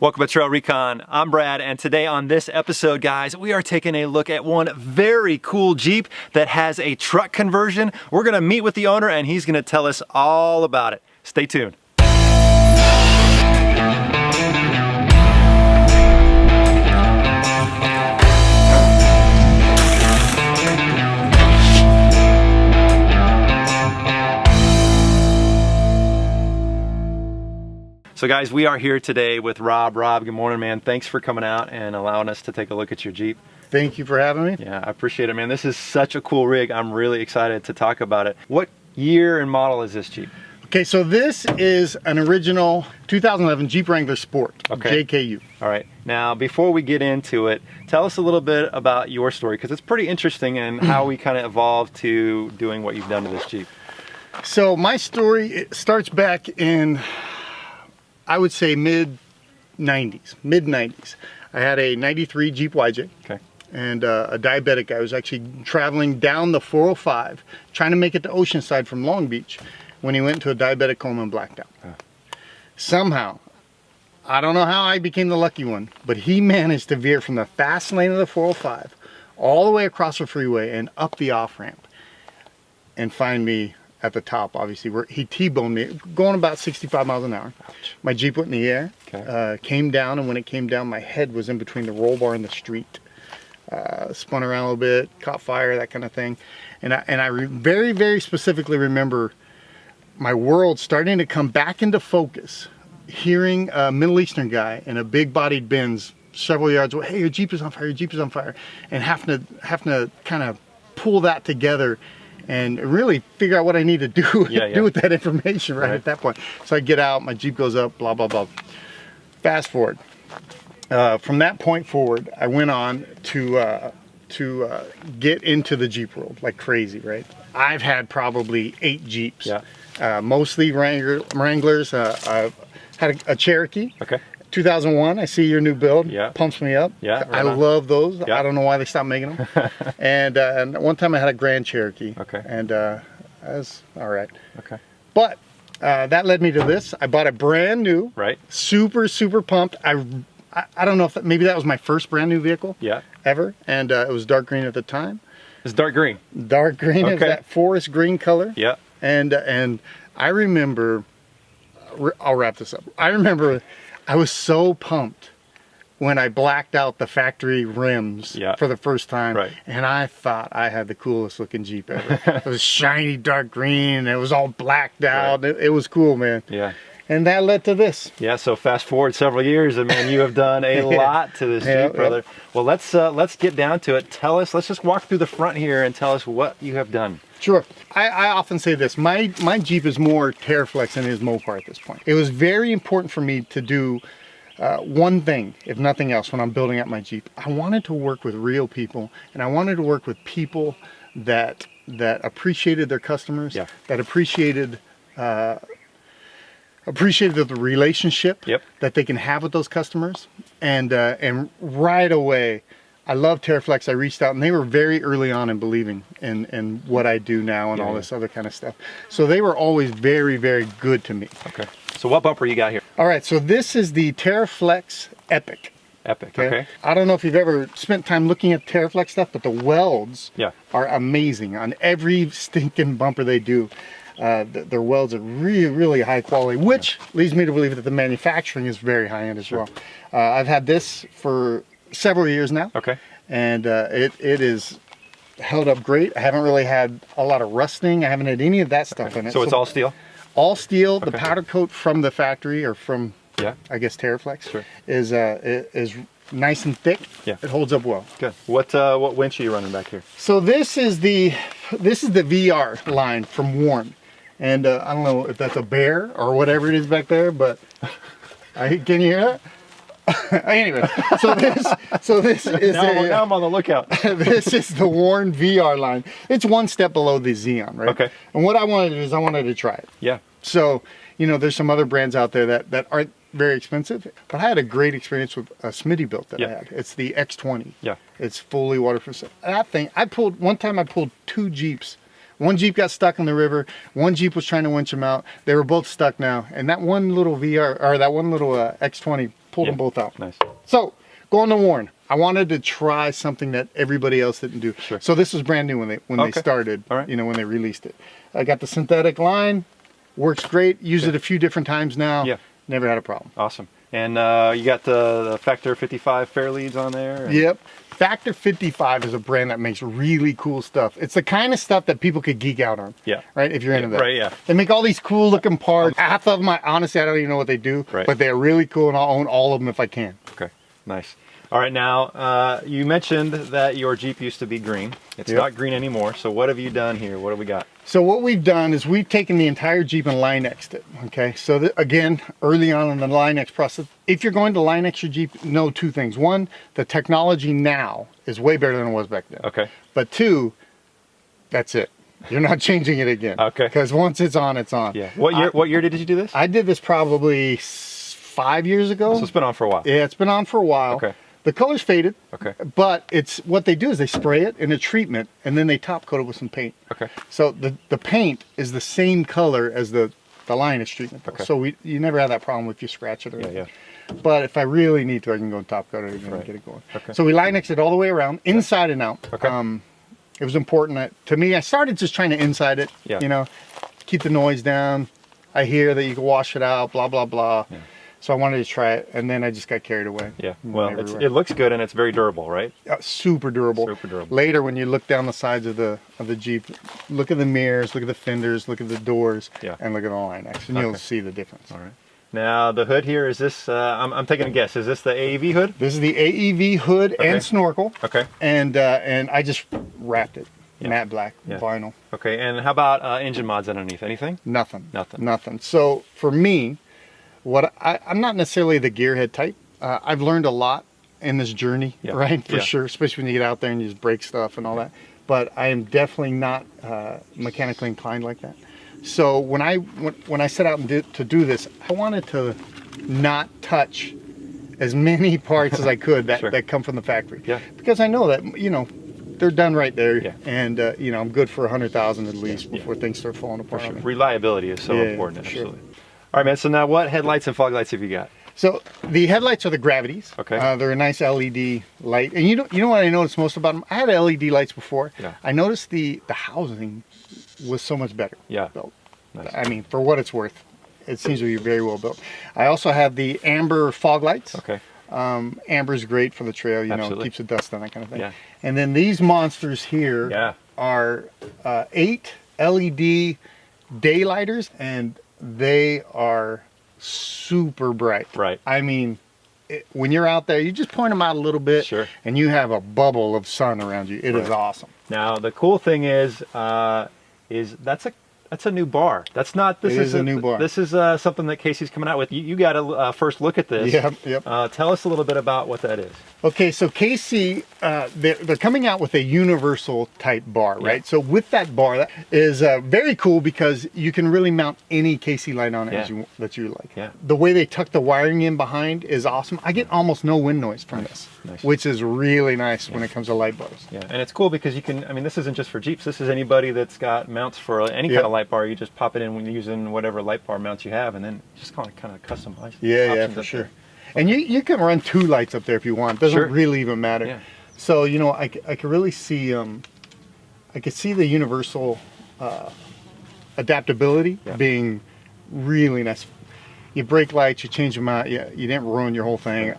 Welcome to TrailRecon. I'm Brad, and today on this episode, guys, we are taking a look at one very cool Jeep that has a truck conversion. We're gonna meet with the owner and he's gonna tell us all about it. Stay tuned. So guys, we are here today with Rob. Rob, good morning, man. Thanks for coming out and allowing us to take a look at your Jeep. Thank you for having me. Yeah, I appreciate it, man. This is such a cool rig. I'm really excited to talk about it. What year and model is this Jeep? Okay, so this is an original 2011 Jeep Wrangler Sport, okay. JKU. All right. Now, before we get into it, tell us a little bit about your story, because it's pretty interesting and how we kind of evolved to doing what you've done to this Jeep. So my story, it starts back in, I would say mid-90s. I had a 93 Jeep YJ. Okay. And a diabetic guy was actually traveling down the 405, trying to make it to Oceanside from Long Beach, when he went into a diabetic coma and blacked out. Somehow, I don't know how I became the lucky one, but he managed to veer from the fast lane of the 405 all the way across the freeway and up the off-ramp and find me at the top, obviously, where he T-boned me, going about 65 miles an hour. Ouch. My Jeep went in the air, okay. Came down, and when it came down, my head was in between the roll bar and the street. Spun around a little bit, caught fire, that kind of thing. And I very, very specifically remember my world starting to come back into focus, hearing a Middle Eastern guy in a big-bodied Benz several yards away, hey, your Jeep is on fire, your Jeep is on fire, and having to kind of pull that together and really figure out what I need to do, do with that information right at that point. So I get out, my Jeep goes up, blah, blah, blah. Fast forward. From that point forward, I went on to get into the Jeep world like crazy, right? I've had probably 8 Jeeps, mostly Wranglers. I've had a Cherokee. Okay. 2001, I see your new build, pumps me up. Yeah, I love those. I don't know why they stopped making them. and one time I had a Grand Cherokee. Okay. And that was all right. Okay. But that led me to this. I bought a brand new. Right. Super, super pumped. I don't know if maybe that was my first brand new vehicle. Ever. And it was dark green at the time. It's dark green. Dark green. Okay. Is that forest green color. Yeah. And I remember, I'll wrap this up. I remember I was so pumped when I blacked out the factory rims for the first time. Right. And I thought I had the coolest looking Jeep ever. It was shiny dark green and it was all blacked out. Right. It was cool, man. Yeah. And that led to this. Yeah, so fast forward several years and man, you have done a lot to this Jeep, brother. Well, let's get down to it. Tell us, let's just walk through the front here and tell us what you have done. Sure. I often say this, my Jeep is more TerraFlex than it is Mopar at this point. It was very important for me to do one thing, if nothing else, when I'm building up my Jeep. I wanted to work with real people, and I wanted to work with people that appreciated their customers, that appreciated the relationship that they can have with those customers, and right away, I love TerraFlex. I reached out and they were very early on in believing in what I do now and all this other kind of stuff. So they were always very, very good to me. Okay. So what bumper you got here? All right. So this is the TerraFlex Epic. Epic. Okay. I don't know if you've ever spent time looking at TerraFlex stuff, but the welds are amazing on every stinking bumper they do. Their welds are really, really high quality, which leads me to believe that the manufacturing is very high end as well. I've had this for several years now. Okay. And it is held up great. I haven't really had a lot of rusting. I haven't had any of that stuff in it. So it's all steel? All steel. The powder coat from the factory, or from, I guess, TerraFlex, is nice and thick. Yeah. It holds up well. Good. What winch are you running back here? So this is the VR line from Warren. And I don't know if that's a bear or whatever it is back there, but can you hear that? Anyway, so this is now I'm on the lookout. This is the Warren VR line. It's one step below the Xeon, right? Okay. And what I wanted to do is I wanted to try it. Yeah. So, you know, there's some other brands out there that aren't very expensive, but I had a great experience with a Smitty built that I had. It's the X20. Yeah. It's fully waterproof. That thing, one time I pulled 2 Jeeps. One Jeep got stuck in the river. One Jeep was trying to winch them out. They were both stuck now. And that one little VR, or that one little X20 pulled them both out. Nice. So going to Warren, I wanted to try something that everybody else didn't do. Sure. So this was brand new when they started, All right. you know, when they released it. I got the synthetic line, works great. Used it a few different times now. Yeah. Never had a problem. Awesome. And you got the Factor 55 fair leads on there? And... Yep. Factor 55 is a brand that makes really cool stuff. It's the kind of stuff that people could geek out on. Yeah. Right? If you're into that. Right, yeah. They make all these cool looking parts. Half of them, honestly, I don't even know what they do. Right. But they're really cool, and I'll own all of them if I can. Okay. Nice. All right, now, you mentioned that your Jeep used to be green. It's not green anymore, so what have you done here? What have we got? So what we've done is we've taken the entire Jeep and Line-X'd it, okay? So again, early on in the Line-X process, if you're going to Line-X your Jeep, know two things. One, the technology now is way better than it was back then. Okay. But two, that's it. You're not changing it again. Okay. Because once it's on, it's on. Yeah. What year did you do this? I did this probably 5 years ago. So it's been on for a while. Yeah, it's been on for a while. Okay. The color's faded. Okay. But it's what they do is they spray it in a treatment and then they top coat it with some paint. Okay. So the paint is the same color as the Line-X treatment. Okay. So you never have that problem if you scratch it or anything. Yeah. But if I really need to, I can go and top coat it again and get it going. Okay. So we Line-X it all the way around, inside and out. Okay. It was important that, to me, I started just trying to inside it, Yeah. you know, keep the noise down. I hear that you can wash it out, blah, blah, blah. Yeah. So I wanted to try it, and then I just got carried away. Yeah. Went Well, everywhere. it looks good and it's very durable, right? Super durable. Super durable. Later, when you look down the sides of the Jeep, look at the mirrors, look at the fenders, look at the doors, and look at the Line-X, and you'll see the difference. All right. Now the hood here, is this? I'm taking a guess. Is this the AEV hood? This is the AEV hood and snorkel. Okay. And I just wrapped it matte black vinyl. Okay. And how about engine mods underneath? Anything? Nothing. Nothing. Nothing. So for me, I'm not necessarily the gearhead type. I've learned a lot in this journey, right? For sure, especially when you get out there and you just break stuff and all that. But I am definitely not mechanically inclined like that. So when I set out to do this, I wanted to not touch as many parts as I could that come from the factory. Yeah. Because I know that, you know, they're done right there, Yeah. and you know, I'm good for 100,000 at least before things start falling apart. For sure. Reliability is so important. for sure. Absolutely. All right, man. So now, what headlights and fog lights have you got? So the headlights are the Gravities. Okay. They're a nice LED light, and you know what I noticed most about them? I had LED lights before. Yeah. I noticed the housing was so much better. Yeah. built. Nice. I mean, for what it's worth, it seems to be very well built. I also have the amber fog lights. Okay. Amber is great for the trail. You Absolutely. know, keeps the dust on, that kind of thing. Yeah. And then these monsters here are 8 LED daylighters, and they are super bright. Right. I mean, when you're out there, you just point them out a little bit, and you have a bubble of sun around you. It is awesome. Now the cool thing is that's a new bar. That's not. This is a new bar. This is something that Casey's coming out with. You got to first look at this. Yep. Tell us a little bit about what that is. Okay, so Casey, they're coming out with a universal type bar, right? So with that bar, that is very cool because you can really mount any Casey light on it that you like. Yeah. The way they tuck the wiring in behind is awesome. I get almost no wind noise from this, which is really nice when it comes to light bars. Yeah, and it's cool because you can, I mean, this isn't just for Jeeps. This is anybody that's got mounts for any kind of light bar. You just pop it in when you're using whatever light bar mounts you have, and then just kind of customize. Yeah, for sure. And you can run 2 lights up there if you want. It doesn't really even matter. Yeah. So, you know, I could really see, I could see the universal adaptability being really nice. You break lights, you change them out, you didn't ruin your whole thing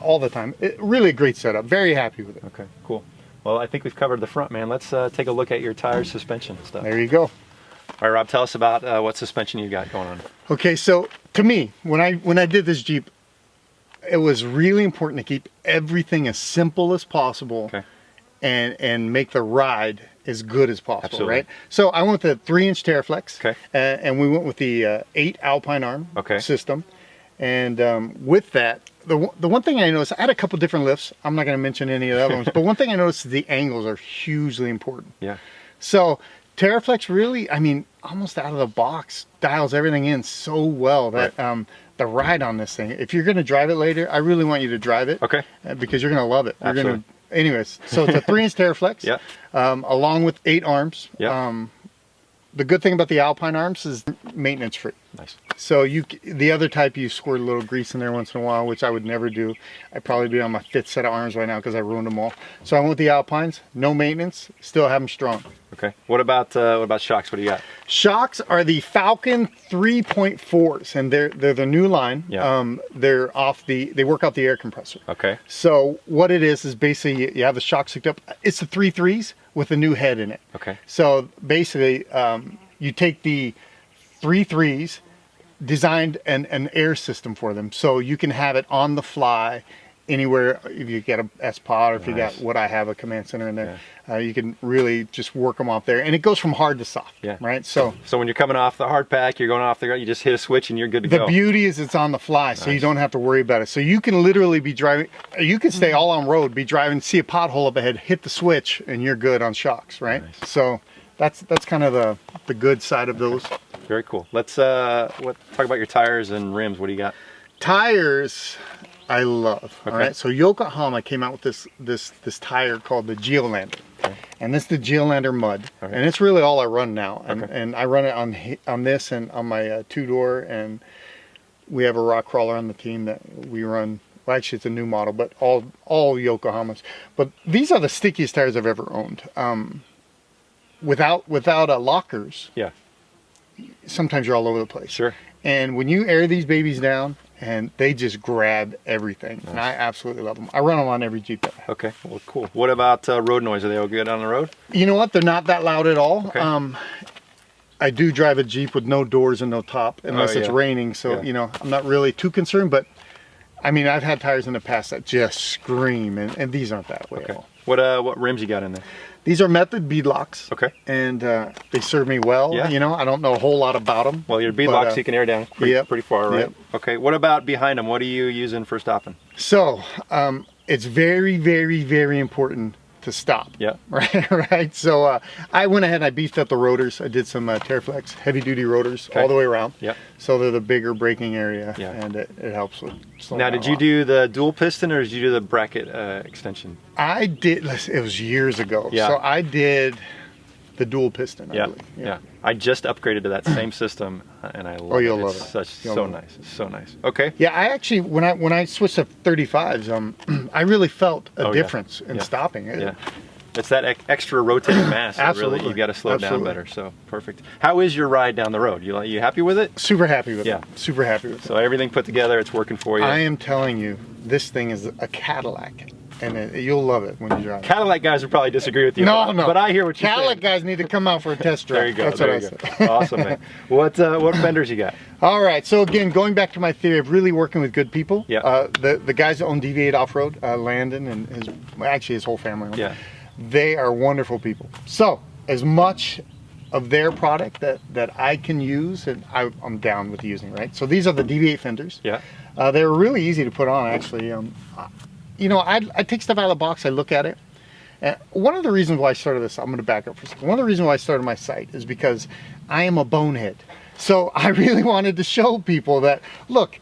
all the time. Really a great setup. Very happy with it. Okay, cool. Well, I think we've covered the front, man. Let's take a look at your tires, suspension, and stuff. There you go. All right, Rob, tell us about what suspension you got going on. Okay, so to me, when I did this Jeep, it was really important to keep everything as simple as possible and make the ride as good as possible, right? So I went with the 3-inch TerraFlex, and we went with the 8 Alpine arm system. And with that, the one thing I noticed, I had a couple different lifts. I'm not going to mention any of the other ones, but one thing I noticed is the angles are hugely important. Yeah. So TerraFlex really, I mean, almost out of the box, dials everything in so well that the ride on this thing, if you're going to drive it later, I really want you to drive it. Okay. Because you're going to love it. You're going to, anyways, so it's a 3-inch TerraFlex. Along with 8 arms. the good thing about the Alpine arms is maintenance free. Nice. So the other type, you squirt a little grease in there once in a while, which I would never do. I'd probably be on my 5th set of arms right now because I ruined them all. So I went with the Alpines, no maintenance, still have them strong. Okay. What about shocks? What do you got? Shocks are the Falcon 3.4s, and they're the new line. Yeah. They work out the air compressor. Okay. So what it is basically you have the shock hooked up. It's the 3.3s with a new head in it. Okay. So basically, you take the 3.3s, designed an air system for them, so you can have it on the fly anywhere. If you get a S-Pod, or if you got what I have, a command center in there, you can really just work them off there, and it goes from hard to soft. Yeah. Right. So when you're coming off the hard pack, you're going off the ground, you just hit a switch and you're good to go. The beauty is it's on the fly, so you don't have to worry about it. So you can literally be driving. You can stay all on road, be driving, see a pothole up ahead, hit the switch, and you're good on shocks. Right. Nice. So that's kind of the good side of those. Very cool. Let's talk about your tires and rims. What do you got? Tires, I love. Okay. All right. So Yokohama came out with this tire called the Geolander, and this is the Geolander Mud, and it's really all I run now. And I run it on this and on my 2-door, and we have a rock crawler on the team that we run. Well, actually, it's a new model, but all Yokohamas. But these are the stickiest tires I've ever owned. Without lockers. Yeah. Sometimes you're all over the place. Sure. And when you air these babies down, and they just grab everything. Nice. And I absolutely love them. I run them on every Jeep that I have. Okay, well, cool. What about road noise? Are they all good on the road? You know what? They're not that loud at all. Okay. I do drive a Jeep with no doors and no top, unless it's raining. So, you know, I'm not really too concerned. But, I mean, I've had tires in the past that just scream, and these aren't that way at all. What rims you got in there? These are Method beadlocks. Okay. And they serve me well. Yeah. You know, I don't know a whole lot about them. Well, your beadlocks you can air down pretty far, right? Yep. Okay. What about behind them? What are you using for stopping? So, it's very, very, very important to stop. Yeah. Right. So I went ahead and I beefed up the rotors. I did some TrailRecon heavy duty rotors all the way around. Yeah. So they're the bigger braking area, and it helps with slowing Now, down did you do the dual piston or did you do the bracket extension? I did. It was years ago. Yeah. So I did the dual piston. I believe. Yeah. I just upgraded to that same system, and I love it. You'll love it. So nice. It's so nice. Okay. Yeah, I actually when I switched to 35s, I really felt a difference in stopping. Yeah. It's that extra rotating mass. Absolutely. Really, you got to slow down better. So perfect. How is your ride down the road? You happy with it? Super happy with it. Yeah. Super happy with it. So everything put together, it's working for you. I am telling you, this thing is a Cadillac. And you'll love it when you drive it. Cadillac guys would probably disagree with you. No. But I hear what you're saying. Cadillac guys need to come out for a test drive. There you go. That's what I said. Awesome, man. What fenders you got? All right. So again, going back to my theory of really working with good people. Yeah. The guys that own DV8 Off-Road, Landon and his whole family. Yeah. They are wonderful people. So as much of their product that I can use, and I'm down with using, right? So these are the DV8 fenders. Yeah. They're really easy to put on, actually. You know, I take stuff out of the box, I look at it. And one of the reasons why I started this, I'm going to back up for a second. One of the reasons why I started my site is because I am a bonehead. So I really wanted to show people that, look,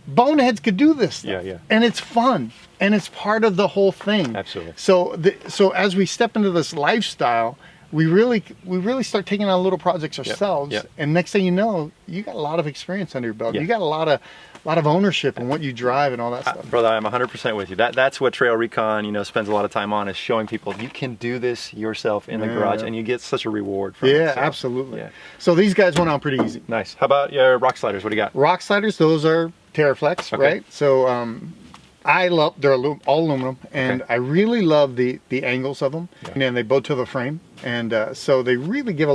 boneheads could do this stuff. Yeah. And it's fun. And it's part of the whole thing. Absolutely. So as we step into this lifestyle, we really start taking on little projects ourselves. Yep. And next thing you know, you got a lot of experience under your belt. Yeah. You got a lot of ownership in what you drive and all that stuff. Brother, I'm 100% with you. That's what TrailRecon, spends a lot of time on, is showing people you can do this yourself in the garage, and you get such a reward from it. Yeah, So, absolutely. Yeah. So these guys went on pretty easy. Nice. How about your rock sliders? What do you got? Rock sliders, those are TerraFlex, right? So they're all aluminum, and I really love the angles of them, and they bow to the frame, and so they really give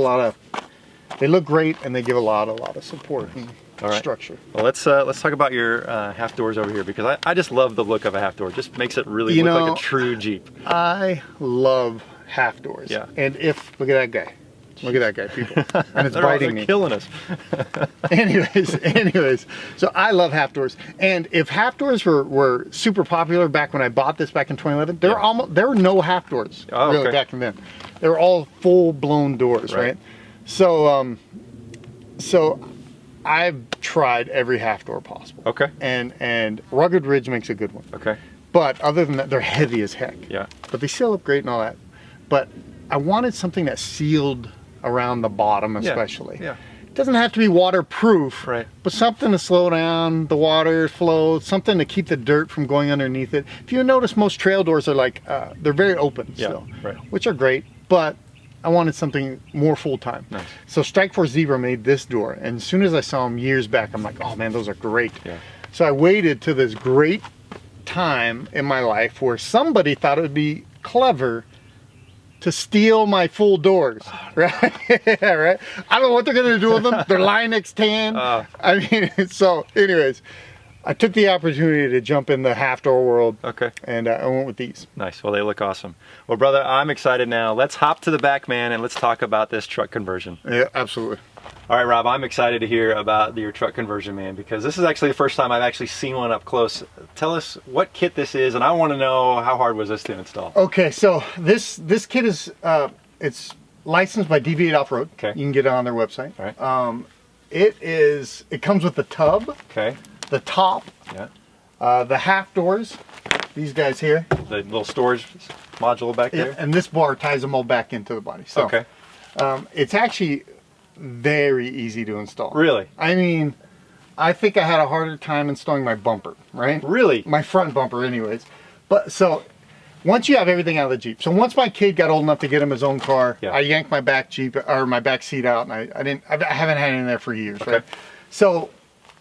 they look great, and they give a lot of support and structure. Well, let's talk about your half doors over here, because I just love the look of a half door. It just makes it really look like a true Jeep. I love half doors. Yeah. And look at that guy. Look at that guy, people. And it's biting me. They're killing us. anyways, so I love half doors. And if half doors were super popular back when I bought this back in 2011, there were no half doors really back then. They were all full blown doors, right? So I've tried every half door possible. Okay. And Rugged Ridge makes a good one. Okay. But other than that, they're heavy as heck. Yeah. But they seal up great and all that. But I wanted something that sealed around the bottom especially. Yeah. It doesn't have to be waterproof, Right. but something to slow down the water flow, something to keep the dirt from going underneath it. If you notice, most trail doors are like, they're very open still, right. which are great, but I wanted something more full-time. Nice. So Strikeforce Zebra made this door, and as soon as I saw them years back, I'm like, oh man, those are great. Yeah. So I waited to this great time in my life where somebody thought it would be clever to steal my full doors, right? Yeah, right. I don't know what they're gonna do with them. They're Line X10. I mean, so anyways, I took the opportunity to jump in the half door world. Okay. And I went with these. Nice. Well, they look awesome. Well, brother, I'm excited now. Let's hop to the back, man, and let's talk about this truck conversion. Yeah, absolutely. All right, Rob, I'm excited to hear about your truck conversion, man, because this is actually the first time I've actually seen one up close. Tell us what kit this is, and I want to know how hard was this to install? Okay, so this kit is it's licensed by Deviate Off-Road. Okay. You can get it on their website. All right. It comes with the tub, Okay. the top, Yeah. the half doors, these guys here, The little storage module back there. and this bar ties them all back into the body. So Okay. it's actually very easy to install. Really? I mean, I think I had a harder time installing my bumper, right? Really? My front bumper anyways. But so once you have everything out of the Jeep, so once my kid got old enough to get him his own car, Yeah. I yanked my back Jeep or my back seat out, and I haven't had it in there for years, Okay. right? So,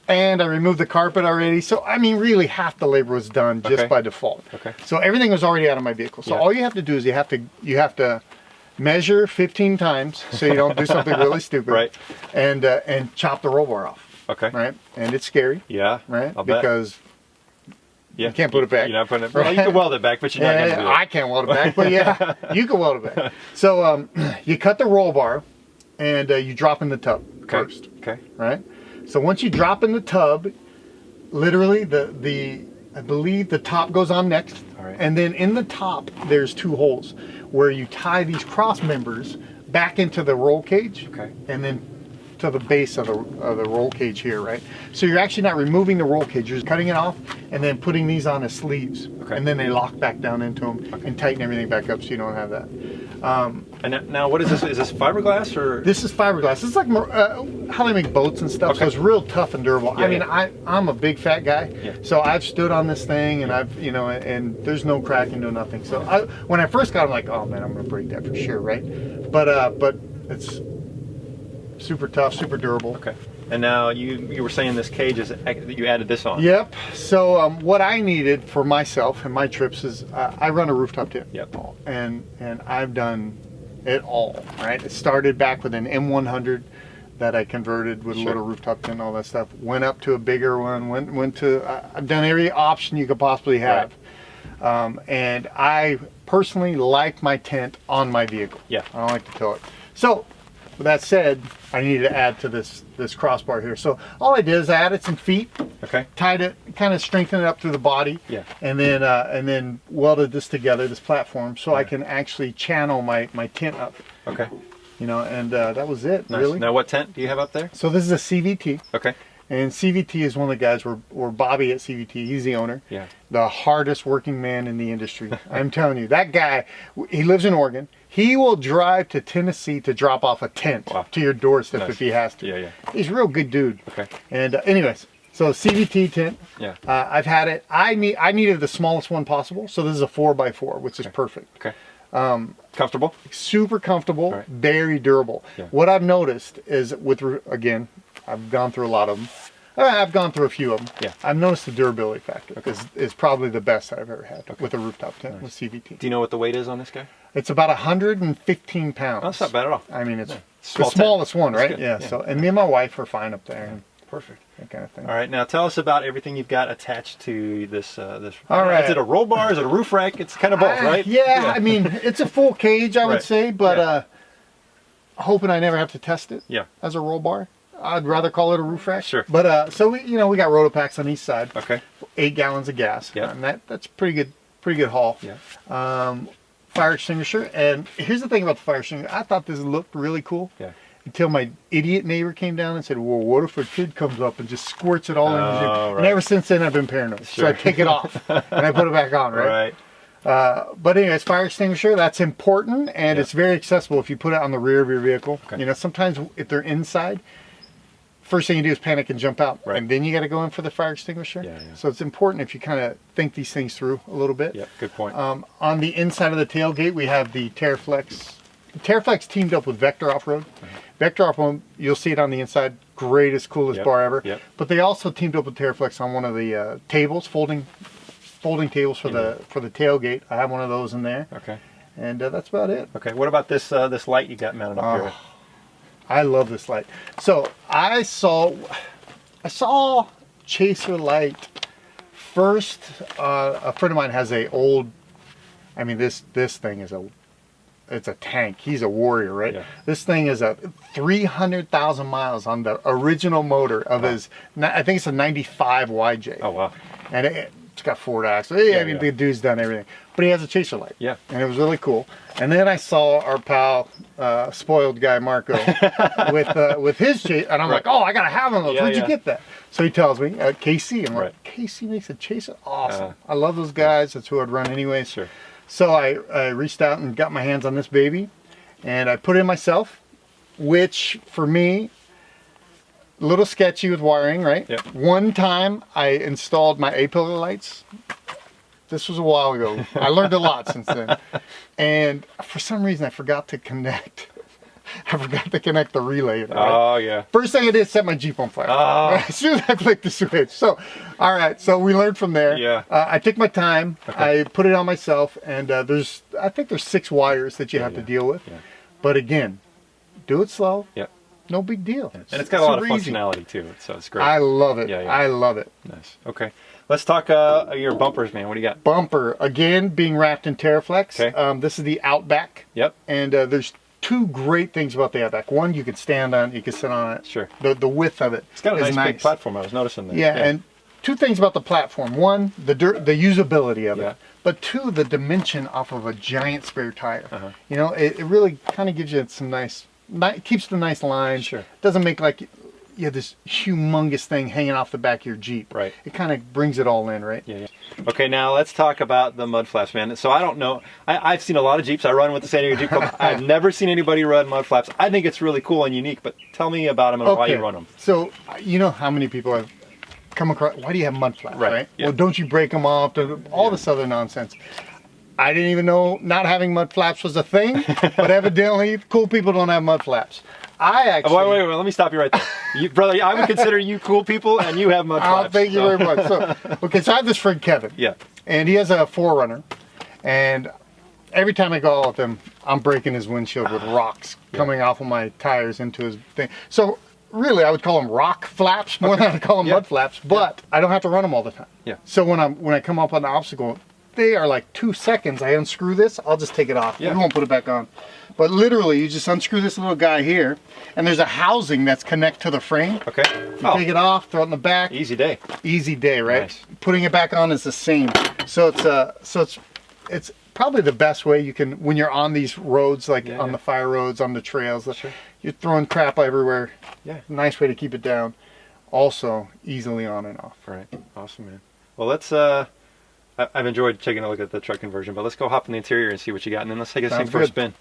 and I removed the carpet already. So I mean, really half the labor was done just Okay. by default. Okay. So everything was already out of my vehicle. So Yeah. all you have to do is you have to measure 15 times so you don't do something really stupid, Right. And chop the roll bar off, Okay. right? And it's scary, Yeah. right? I'll bet. Because Yeah. you can't put it back. You're not putting it. Well, you can weld it back, but you're not going to do it. I can't weld it back, but yeah, you can weld it back. So you cut the roll bar and you drop in the tub first, Okay. right? So once you drop in the tub, literally I believe the top goes on next, All right. and then in the top there's two holes where you tie these cross members back into the roll cage, Okay. and then to the base of the roll cage here, right? So you're actually not removing the roll cage, you're just cutting it off and then putting these on as sleeves, Okay. and then they lock back down into them and tighten everything back up so you don't have that. And now, what is this? Is this fiberglass or? This is fiberglass. It's like how they make boats and stuff. Okay. So it's real tough and durable. Yeah, I mean, yeah. I'm a big fat guy, Yeah. so I've stood on this thing and I've and there's no cracking, no nothing. So when I first got it, I'm like, oh man, I'm gonna break that for sure, right? But it's super tough, super durable. Okay. And now you were saying this cage is you added this on. Yep. So what I needed for myself and my trips is I run a rooftop tent. Yep. And I've done it all, right? It started back with an M100 that I converted with a Sure. little rooftop tent and all that stuff. Went up to a bigger one. Went to I've done every option you could possibly have. And I personally like my tent on my vehicle. Yeah. I don't like to tow it. So with that said, I needed to add to this crossbar here. So all I did is I added some feet, Okay. tied it, kind of strengthened it up through the body, Yeah. and then welded this together, this platform, so I can actually channel my tent up, Okay. and that was it, Nice. really. Now, what tent do you have up there? So this is a CVT, Okay. and CVT is one of the guys where Bobby at CVT, he's the owner, Yeah. the hardest working man in the industry. I'm telling you, that guy, he lives in Oregon. He will drive to Tennessee to drop off a tent Wow. to your doorstep Nice. if he has to. Yeah, yeah. He's a real good dude. Okay. And anyways, so CVT tent. Yeah. I've had it. I needed the smallest one possible, so this is a 4x4, which is perfect. Okay. Comfortable? Super comfortable, Right. very durable. Yeah. What I've noticed is again, I've gone through a lot of them. I've gone through a few of them. Yeah. I've noticed the durability factor Okay. is probably the best I've ever had with a rooftop tent with CVT. Do you know what the weight is on this guy? It's about 115 pounds. Oh, that's not bad at all. I mean, it's Small the tent. smallest one, That's right? good. Yeah, Yeah. So, and me and my wife are fine up there, and Perfect. that kind of thing. All right. Now, tell us about everything you've got attached to this. All right. Is it a roll bar? Is it a roof rack? It's kind of both, right? Yeah, I mean, it's a full cage, I would Right. say, but Yeah. hoping I never have to test it Yeah. as a roll bar. I'd rather call it a roof rack. Sure. But so we got Rotopacks on each side. Okay. 8 gallons of gas. Yeah. And that's pretty good haul. Yeah. Fire extinguisher. And here's the thing about the fire extinguisher. I thought this looked really cool. Yeah. Until my idiot neighbor came down and said, well, what if a kid comes up and just squirts it all in the Jeep? right. And ever since then, I've been paranoid. So I Sure. take it off and I put it back on, right? But anyways, fire extinguisher, that's important, and it's very accessible if you put it on the rear of your vehicle. Okay. You know, sometimes if they're inside, first thing you do is panic and jump out, Right. and then you got to go in for the fire extinguisher. Yeah, yeah. So it's important if you kind of think these things through a little bit. Yeah, good point. On the inside of the tailgate, we have the TrailRecon. TrailRecon teamed up with Vector Off-Road. Vector Off-Road, you'll see it on the inside, greatest, coolest bar ever. Yep. But they also teamed up with TrailRecon on one of the tables, folding tables for the tailgate. I have one of those in there. Okay. And that's about it. Okay. What about this this light you got mounted up here? I love this light. So I saw Chaser light first. A friend of mine has a old. I mean, this thing is it's a tank. He's a warrior, right? Yeah. This thing is a 300,000 miles on the original motor of his. I think it's a 95 YJ. Oh wow. And it's got Ford axle. I mean, the dude's done everything. But he has a Chaser light. Yeah. And it was really cool. And then I saw our pal, spoiled guy Marco, with his Chaser. And I'm like, oh, I got to have one of those. Where'd you get that? So he tells me, KC. I'm like, KC makes a Chaser? Awesome. I love those guys. That's who I'd run anyways. Sure. So I reached out and got my hands on this baby. And I put it in myself, which for me, a little sketchy with wiring, right? Yep. One time I installed my A-pillar lights. This was a while ago. I learned a lot since then. And for some reason I forgot to connect. I forgot to connect the relay. Right? Oh yeah. First thing I did, set my Jeep on fire. Oh. As soon as I flicked the switch. So, all right. So we learned from there. Yeah. I took my time. Okay. I put it on myself, and I think there's 6 wires that you have to deal with. Yeah. But again, do it slow. Yep. No big deal. And it's got a lot of super easy. functionality too, so it's great. I love it. Yeah, yeah. I love it. Nice. Okay. Let's talk your bumpers, man. What do you got? Bumper, again, being wrapped in TerraFlex. Okay. This is the Outback. Yep. And there's 2 great things about the Outback. One, you can stand on it, you can sit on it. Sure. The width of it It's got a is nice big platform. I was noticing that. Yeah, and 2 things about the platform. One, the usability of Yeah. it. But 2, the dimension off of a giant spare tire. Uh-huh. You know, it really kind of gives you some nice, keeps the nice line. Sure. Doesn't make like you have this humongous thing hanging off the back of your Jeep. Right. It kind of brings it all in, right? Yeah, yeah. Okay, now let's talk about the mud flaps, man. So I don't know. I've seen a lot of Jeeps. I run with the San Diego Jeep Club. I've never seen anybody run mud flaps. I think it's really cool and unique, but tell me about them and why you run them. So, you know how many people have come across, why do you have mud flaps, right? Yeah. Well, don't you break them off? All this other nonsense. I didn't even know not having mud flaps was a thing, but evidently cool people don't have mud flaps. I actually... Wait, let me stop you right there. Brother, I would consider you cool people and you have mud flaps. Oh, thank you very much. So, okay, so I have this friend, Kevin. Yeah. And he has a 4Runner. And every time I go out with him, I'm breaking his windshield with rocks coming off of my tires into his thing. So really, I would call them rock flaps more than I would call them mud flaps, but I don't have to run them all the time. Yeah. So when I come up on the obstacle, they are like 2 seconds. I unscrew this, I'll just take it off. Yeah. We won't put it back on. But literally, you just unscrew this little guy here, and there's a housing that's connect to the frame. Okay. You take it off, throw it in the back. Easy day. Easy day, right? Nice. Putting it back on is the same. So it's probably the best way you can, when you're on these roads, like on the fire roads, on the trails, you're throwing crap everywhere. Yeah. Nice way to keep it down. Also, easily on and off. Right. Awesome, man. Well, let's, I've enjoyed taking a look at the truck conversion, but let's go hop in the interior and see what you got, and then let's take this thing for a spin.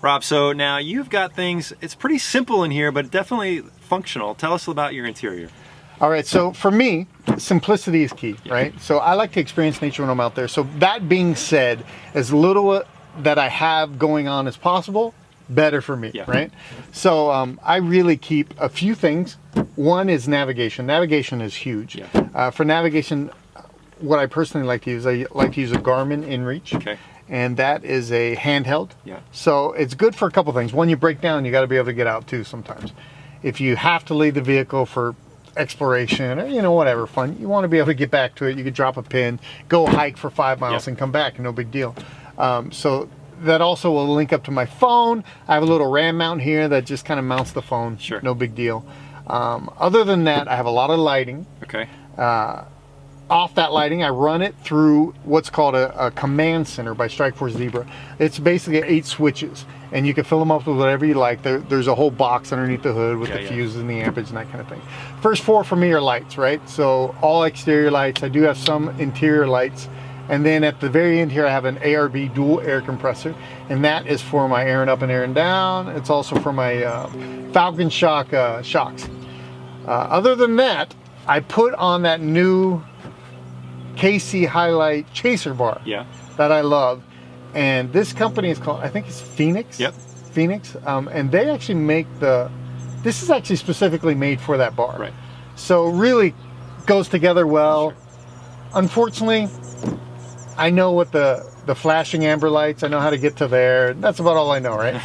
Rob, so now you've got things, it's pretty simple in here, but definitely functional. Tell us about your interior. All right, so for me, simplicity is key, right? So I like to experience nature when I'm out there. So that being said, as little that I have going on as possible, better for me, right? So I really keep a few things. One is navigation. Navigation is huge. For navigation, what I personally like to use, I like to use a Garmin InReach. Okay. And that is a handheld. Yeah. So it's good for a couple things. When you break down, you got to be able to get out too sometimes. If you have to leave the vehicle for exploration or, you know, whatever fun, you want to be able to get back to it. You could drop a pin, go hike for 5 miles and come back, no big deal. So that also will link up to my phone. I have a little RAM mount here that just kind of mounts the phone. Sure. No big deal. Other than that, I have a lot of lighting. Okay. Off that lighting, I run it through what's called a command center by Strikeforce Zebra. It's basically 8 switches, and you can fill them up with whatever you like. There's a whole box underneath the hood with the fuses and the amperage and that kind of thing. First 4 for me are lights, right? So all exterior lights. I do have some interior lights And then at the very end here, I have an ARB dual air compressor, and that is for my airing up and airing down. It's also for my Falcon Shock shocks. Other than that, I put on that new KC Highlight Chaser bar that I love. And this company is called, I think it's Phoenix. Yep. Phoenix. And they actually make this is actually specifically made for that bar. Right. So really goes together well. Sure. Unfortunately, I know what the flashing amber lights, I know how to get to there. That's about all I know, right?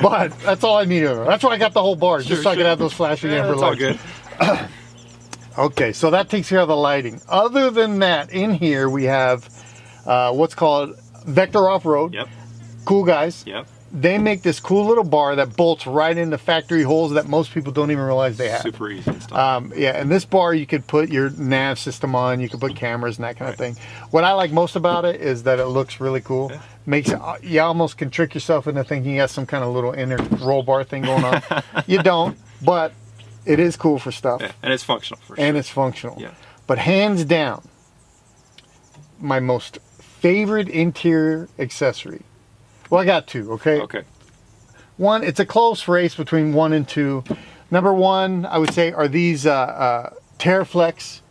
But that's all I need to know. That's why I got the whole bar, just so I could have those flashing amber lights. All good. Okay, so that takes care of the lighting. Other than that, in here we have what's called Vector Off-Road. Yep. Cool guys. Yep. They make this cool little bar that bolts right into factory holes that most people don't even realize they have. Super easy install. Yeah, and this bar you could put your nav system on, you could put cameras and that kind of thing. What I like most about it is that it looks really cool. Yeah. Makes it, you almost can trick yourself into thinking you got some kind of little inner roll bar thing going on. You don't, but it is cool for stuff. Yeah, and it's functional for sure. And it's functional. Yeah. But hands down, my most favorite interior accessory. Well, I got two, okay? Okay. One, it's a close race between 1 and 2. Number 1, I would say, are these Terraflex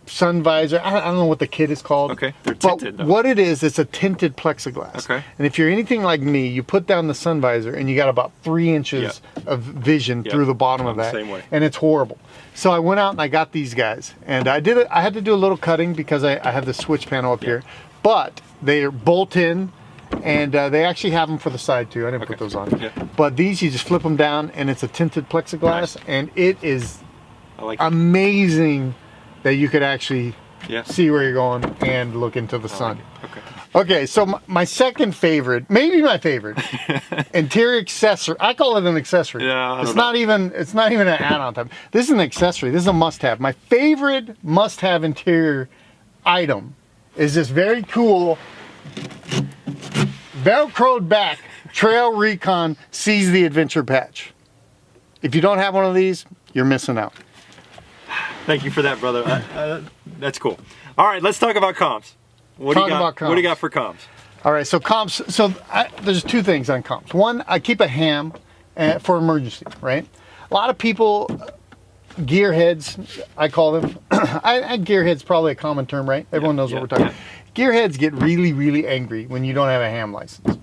sun visor. I don't know what the kit is called. Okay, they're tinted but though. what it is, it's a tinted plexiglass. Okay. And if you're anything like me, you put down the sun visor and you got about 3 inches of vision through the bottom of that. Same way. And it's horrible. So I went out and I got these guys. And I had to do a little cutting because I have the switch panel up here. But they're bolt in. And they actually have them for the side too. I didn't put those on. Yeah. But these, you just flip them down and it's a tinted plexiglass. And it is amazing that you could actually see where you're going and look into the sun. Okay, so my second favorite, maybe my favorite, interior accessory. I call it an accessory. Yeah, it's not even an add-on type. This is an accessory. This is a must-have. My favorite must-have interior item is this very cool Velcroed back TrailRecon Seize the Adventure patch. If you don't have one of these, you're missing out. Thank you for that, brother. That's cool. All right, let's talk about comms. What do you got for comms? All right, so comms. So there's two things on comms. One, I keep a ham for emergency. Right. A lot of people, gearheads, I call them. Gearheads probably a common term, right? Everyone knows what we're talking about. Gearheads get really, really angry when you don't have a ham license.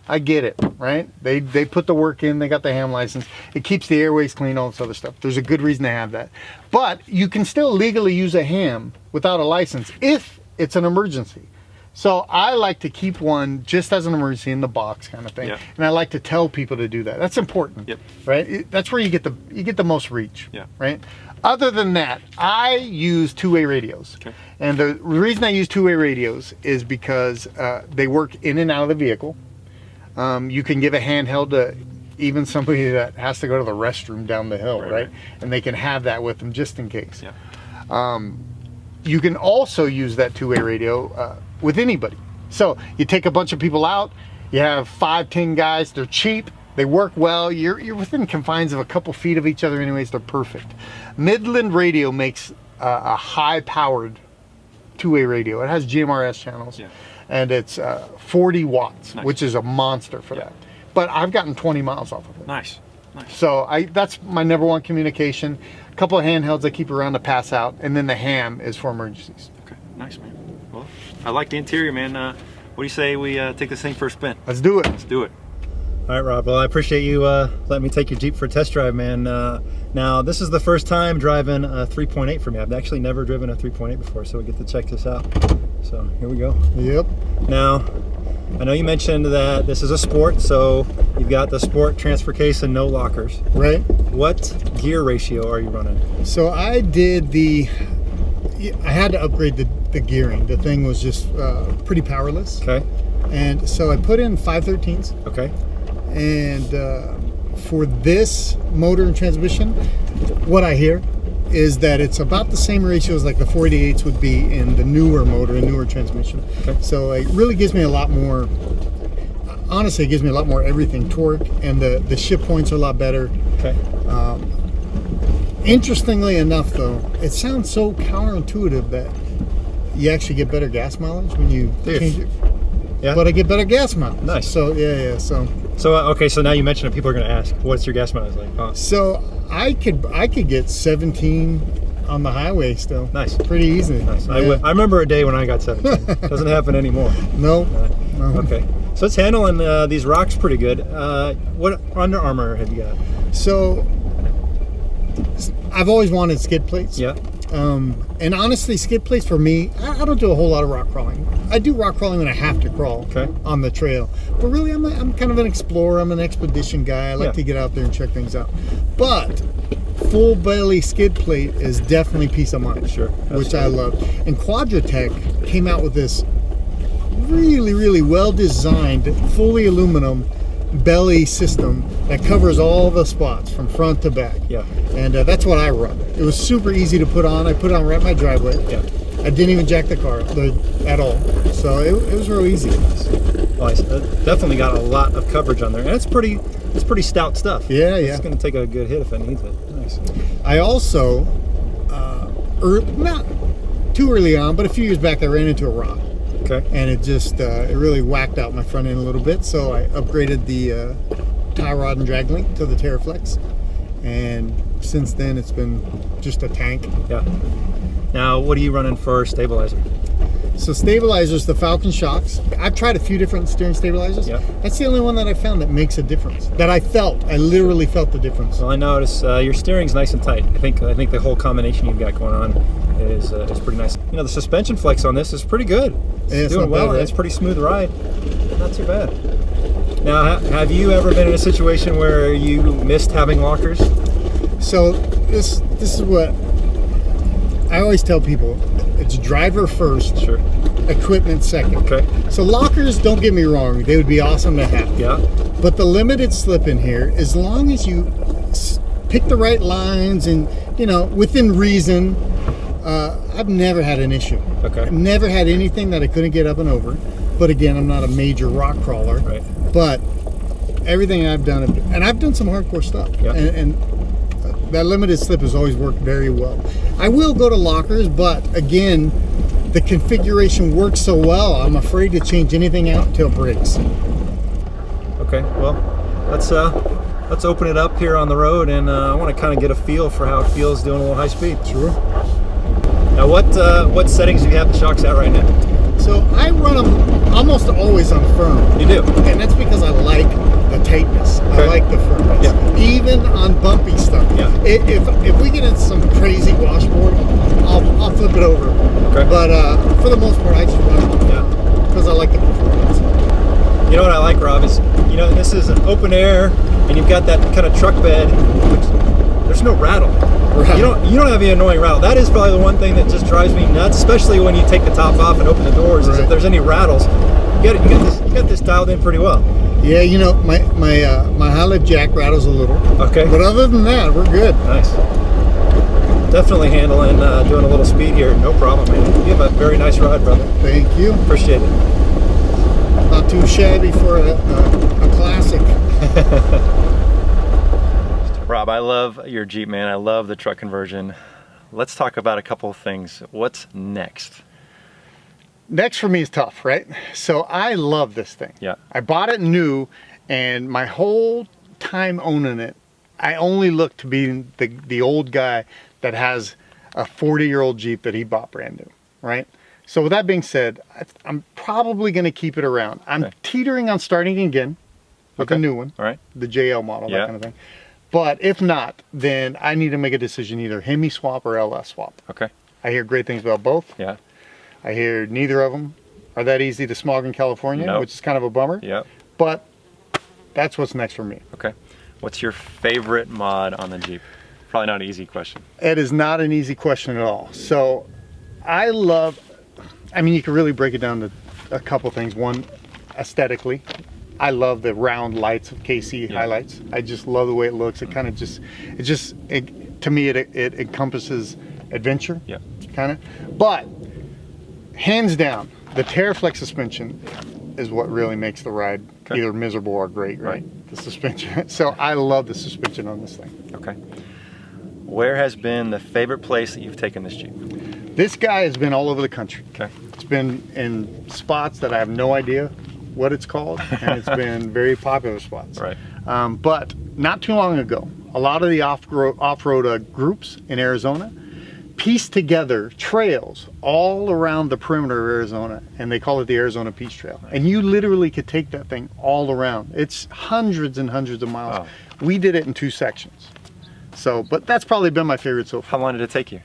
I get it, right? They put the work in, they got the ham license. It keeps the airways clean, all this other stuff. There's a good reason to have that. But you can still legally use a ham without a license if it's an emergency. So I like to keep one just as an emergency in the box kind of thing. Yeah. And I like to tell people to do that. That's important, right? That's where you get the most reach, right? Other than that, I use two-way radios. Okay. And the reason I use two-way radios is because they work in and out of the vehicle. You can give a handheld to even somebody that has to go to the restroom down the hill, right? And they can have that with them just in case. Yeah. You can also use that two-way radio with anybody. So you take a bunch of people out, you have 5-10 guys, they're cheap, they work well, you're within confines of a couple feet of each other anyways, they're perfect. Midland Radio makes a high-powered two-way radio. It has GMRS channels, and it's 40 watts, which is a monster for that. But I've gotten 20 miles off of it. Nice. So that's my number one communication. A couple of handhelds I keep around to pass out, and then the ham is for emergencies. Okay, nice, man. Well, I like the interior, man. What do you say we take this thing for a spin? Let's do it. Let's do it. All right, Rob. Well, I appreciate you letting me take your Jeep for a test drive, man. Now, this is the first time driving a 3.8 for me. I've actually never driven a 3.8 before, so we get to check this out. So here we go. Yep. Now, I know you mentioned that this is a sport, so you've got the sport transfer case and no lockers. Right. What gear ratio are you running? So I had to upgrade the gearing. The thing was just pretty powerless. Okay. And so I put in 5/13s. Okay. And for this motor and transmission, what I hear is that it's about the same ratio as like the 488s would be in the newer motor and newer transmission. Okay. So it really gives me a lot more, honestly, it gives me a lot more everything. Torque, and the ship points are a lot better. Okay. Interestingly enough though, it sounds so counterintuitive that you actually get better gas mileage when you change it. Yeah. But I get better gas mileage. Nice. So yeah. So okay. So now you mentioned it. People are going to ask, "What's your gas mileage like?" Oh. So I could get 17 on the highway still. Nice. Pretty easy. Nice. Yeah. I remember a day when I got 17. Doesn't happen anymore. No. Okay. So it's handling these rocks pretty good. What Under Armour have you got? So I've always wanted skid plates. Yeah. And honestly, skid plates for me, I don't do a whole lot of rock crawling. I do rock crawling when I have to crawl on the trail. But really, I'm kind of an explorer. I'm an expedition guy. I like to get out there and check things out. But full belly skid plate is definitely peace of mind. Sure. Which I love. And Quadratech came out with this really, really well-designed, fully aluminum belly system that covers all the spots from front to back. Yeah. And that's what I run. It was super easy to put on. I put it on right in my driveway. Yeah. I didn't even jack the car at all. So it was real easy. Well, definitely got a lot of coverage on there. And it's pretty stout stuff. Yeah, It's going to take a good hit if it needs it. Nice. I also, not too early on, but a few years back, I ran into a rock. Okay. And it just, it really whacked out my front end a little bit. So I upgraded the tie rod and drag link to the TerraFlex. And since then, it's been just a tank. Yeah. Now, what are you running for stabilizer? So stabilizers, the Falcon shocks. I've tried a few different steering stabilizers. Yeah. That's the only one that I found that makes a difference. That I literally felt the difference. Well, I notice your steering's nice and tight. I think the whole combination you've got going on is pretty nice. You know, the suspension flex on this is pretty good. It's doing well. Bad, right? It's a pretty smooth ride. Not too bad. Now, have you ever been in a situation where you missed having lockers? So this is what I always tell people. It's driver first, sure. Equipment second. Okay. So lockers, don't get me wrong, they would be awesome to have. Yeah. But the limited slip in here, as long as you pick the right lines and, you know, within reason, I've never had an issue. Okay. I've never had anything that I couldn't get up and over. But again, I'm not a major rock crawler. Right. But everything I've done, and I've done some hardcore stuff. Yeah. And that limited slip has always worked very well. I will go to lockers, but again, the configuration works so well, I'm afraid to change anything out until it breaks. Okay, well, let's open it up here on the road, and I want to kind of get a feel for how it feels doing a little high speed. Sure. Now, what settings do you have the shocks at right now? So I run them almost always on firm. You do? And that's because I like the tightness. Okay. I like the firmness. Yeah. Even on bumpy stuff. Yeah. If we get into some crazy washboard, I'll flip it over. Okay. But for the most part, I just run it because I like the performance. You know what I like, Rob, is, you know, this is an open air, and you've got that kind of truck bed, which there's no rattle. Right. You don't have the annoying rattle. That is probably the one thing that just drives me nuts, especially when you take the top off and open the doors. Is if there's any rattles, you got this dialed in pretty well. Yeah, you know, my high lift jack rattles a little. Okay. But other than that, we're good. Nice. Definitely handling, doing a little speed here. No problem, man. You have a very nice ride, brother. Thank you. Appreciate it. Not too shabby for a classic. Rob, I love your Jeep, man. I love the truck conversion. Let's talk about a couple of things. What's next? Next for me is tough, right? So I love this thing. Yeah. I bought it new, and my whole time owning it, I only look to be the old guy that has a 40-year-old Jeep that he bought brand new, right? So with that being said, I'm probably going to keep it around. I'm teetering on starting again with a new one, all right, the JL model, that kind of thing. But if not, then I need to make a decision, either Hemi swap or LS swap. Okay. I hear great things about both. Yeah. I hear neither of them are that easy to smog in California, which is kind of a bummer. Yeah. But that's what's next for me. Okay. What's your favorite mod on the Jeep? Probably not an easy question. It is not an easy question at all. So I mean, you can really break it down to a couple things. One, aesthetically, I love the round lights of KC highlights. I just love the way it looks. It kind of to me, it encompasses adventure. Yeah. Kind of. But hands down, the TerraFlex suspension is what really makes the ride either miserable or great, right? The suspension. So I love the suspension on this thing. Okay. Where has been the favorite place that you've taken this Jeep? This guy has been all over the country. Okay. It's been in spots that I have no idea what it's called, and it's been very popular spots. Right. But not too long ago, a lot of the off-road groups in Arizona pieced together trails all around the perimeter of Arizona, and they call it the Arizona Peace Trail. Nice. And you literally could take that thing all around. It's hundreds and hundreds of miles. Oh. We did it in 2 sections. So, but that's probably been my favorite so far. How long did it take you?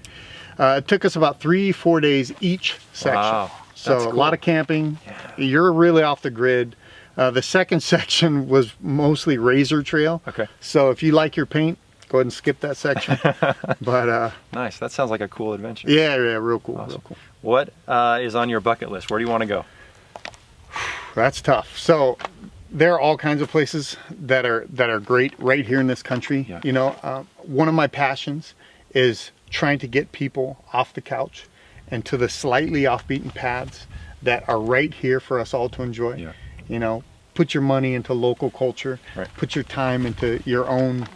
It took us about 3-4 days each section. Wow. So That's a cool. lot of camping. Yeah. You're really off the grid. The second section was mostly razor trail. Okay. So if you like your paint, go ahead and skip that section. But Nice. That sounds like a cool adventure. yeah, real cool, Awesome. real cool. What is on your bucket list? Where do you want to go? That's tough. So there are all kinds of places that are great right here in this country. Yeah. You know, one of my passions is trying to get people off the couch and to the slightly off-beaten paths that are right here for us all to enjoy. Yeah. You know, put your money into local culture, Right. put your time into your own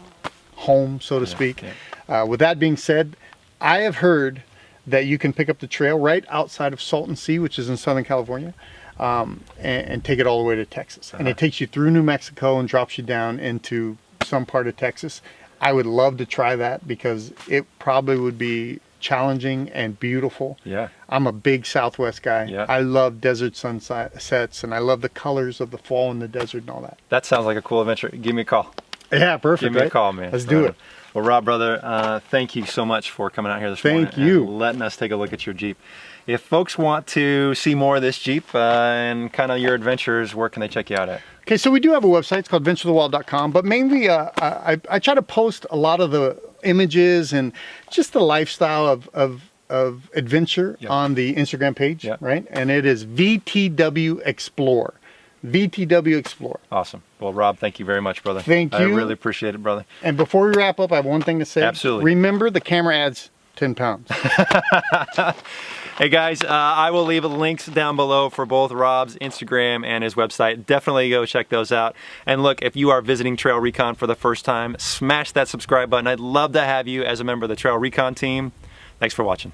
home, so to speak. yeah. With that being said, I have heard that you can pick up the trail right outside of Salton Sea, which is in Southern California, and take it all the way to Texas. And it takes you through New Mexico and drops you down into some part of Texas. I would love to try that because it probably would be challenging and beautiful. Yeah. I'm a big Southwest guy. Yeah. I love desert sunsets, and I love the colors of the fall in the desert and all that. That sounds like a cool adventure. Give me a call. Yeah, perfect. Give me a right? call, man. Let's do it. Well, Rob, brother, thank you so much for coming out here this morning. Thank you. And letting us take a look at your Jeep. If folks want to see more of this Jeep and kind of your adventures, where can they check you out at? Okay, so we do have a website. It's called venturethewild.com, but mainly I try to post a lot of the images and just the lifestyle of adventure Yep. on the Instagram page, Yep. right? And it is VTW Explore. VTW Explore. Awesome. Well, Rob, thank you very much, brother. Thank I you. really appreciate it, brother. And before we wrap up, I have one thing to say. Absolutely. Remember, the camera adds 10 pounds. Hey guys, I will leave the links down below for both Rob's Instagram and his website. Definitely go check those out. And look, if you are visiting TrailRecon for the first time, smash that subscribe button. I'd love to have you as a member of the TrailRecon team. Thanks for watching.